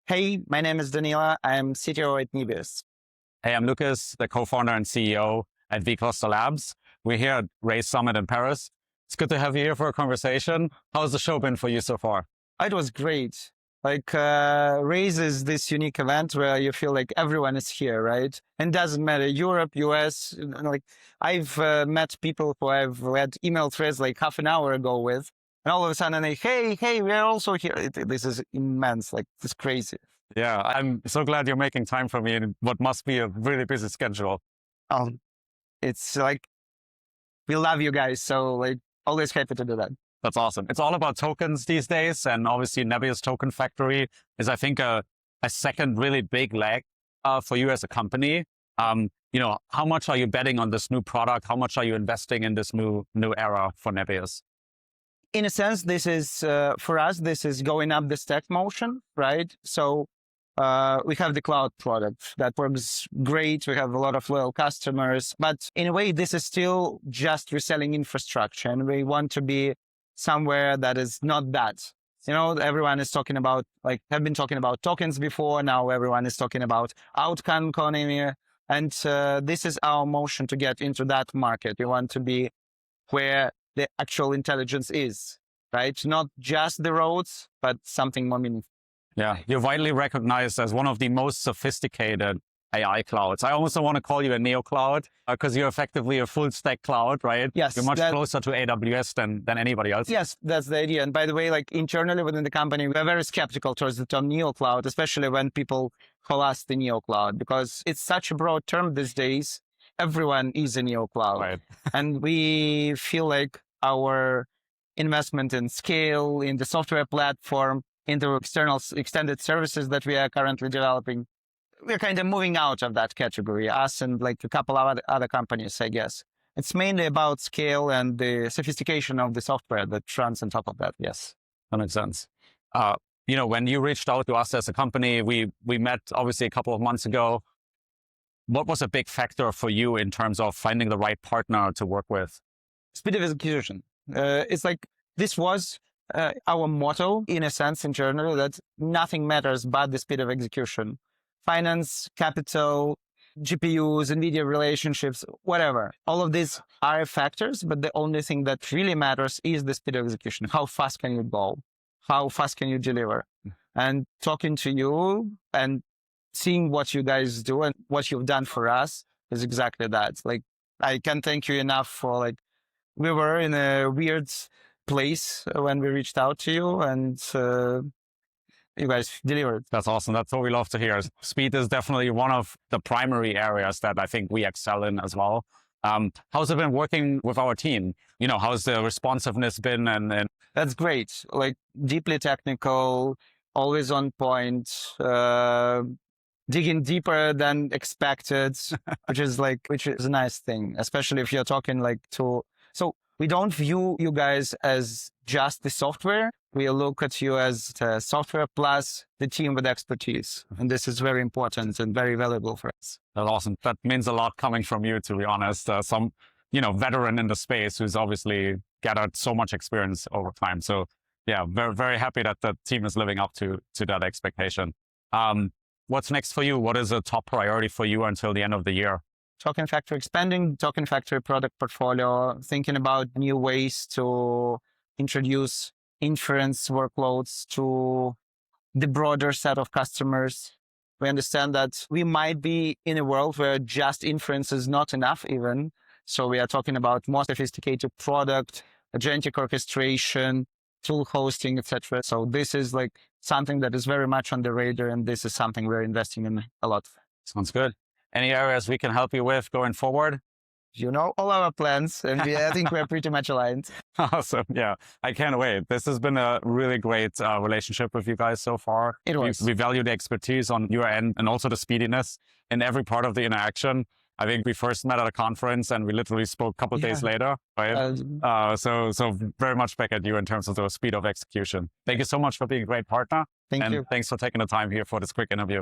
Hey, my name is Danila. I'm CTO at Nebius. Hey, I'm Lukas, the co-founder and CEO at vCluster Labs. We're here at Raise Summit in Paris. It's good to have you here for a conversation. How's the show been for you so far? It was great. Raise is this unique event where you feel like everyone is here, right? And doesn't matter, Europe, US, I've met people who I've had email threads like half an hour ago with, and all of a sudden they, hey, we're also here. This is immense, it's crazy. Yeah, I'm so glad you're making time for me in what must be a really busy schedule. It's we love you guys, so always happy to do that. That's awesome. It's all about tokens these days, and obviously Nebius Token Factory is, I think, a second really big leg for you as a company. How much are you betting on this new product? How much are you investing in this new era for Nebius? In a sense, this is for us. This is going up the stack motion, right? So we have the cloud product that works great. We have a lot of loyal customers, but in a way, this is still just reselling infrastructure, and we want to be somewhere that is not that. Everyone is talking about, have been talking about tokens before. Now everyone is talking about outcome economy. And this is our motion to get into that market. We want to be where the actual intelligence is, right? Not just the roads, but something more meaningful. Yeah, you're widely recognized as one of the most sophisticated AI clouds. I also want to call you a Neocloud because you're effectively a full stack cloud, right? Yes. You're much closer to AWS than anybody else. Yes, that's the idea. And by the way, internally within the company, we're very skeptical towards the term Neocloud, especially when people call us the Neocloud, because it's such a broad term these days. Everyone is a Neocloud. Right. And we feel like our investment in scale, in the software platform, in the extended services that we are currently developing, we're kind of moving out of that category, us and a couple of other companies, I guess. It's mainly about scale and the sophistication of the software that runs on top of that. Yes, that makes sense. When you reached out to us as a company, we met obviously a couple of months ago. What was a big factor for you in terms of finding the right partner to work with? Speed of execution. This was our motto, in a sense, internally, that nothing matters but the speed of execution. Finance, capital, GPUs, NVIDIA relationships, whatever. All of these are factors, but the only thing that really matters is the speed of execution. How fast can you go? How fast can you deliver? And talking to you and seeing what you guys do and what you've done for us is exactly that. I can't thank you enough for we were in a weird place when we reached out to you, and you guys delivered. That's awesome. That's what we love to hear. Speed is definitely one of the primary areas that I think we excel in as well. How's it been working with our team? How's the responsiveness been? And That's great. Deeply technical, always on point, digging deeper than expected, which is a nice thing, especially if you're talking so we don't view you guys as just the software. We look at you as the software plus the team with expertise. And this is very important and very valuable for us. That's awesome. That means a lot coming from you, to be honest. Some, veteran in the space who's obviously gathered so much experience over time. So yeah, very, very happy that the team is living up to that expectation. What's next for you? What is a top priority for you until the end of the year? Token Factory, expanding Token Factory product portfolio, thinking about new ways to introduce inference workloads to the broader set of customers. We understand that we might be in a world where just inference is not enough even. So we are talking about more sophisticated product, agentic orchestration, tool hosting, etc. So this is something that is very much on the radar, and this is something we're investing in a lot. Sounds good. Any areas we can help you with going forward? All our plans, and I think we're pretty much aligned. Awesome. Yeah, I can't wait. This has been a really great relationship with you guys so far. It was. We value the expertise on your end and also the speediness in every part of the interaction. I think we first met at a conference and we literally spoke a couple of days later, right? So very much back at you in terms of the speed of execution. Thank you so much for being a great partner. Thank you. And thanks for taking the time here for this quick interview.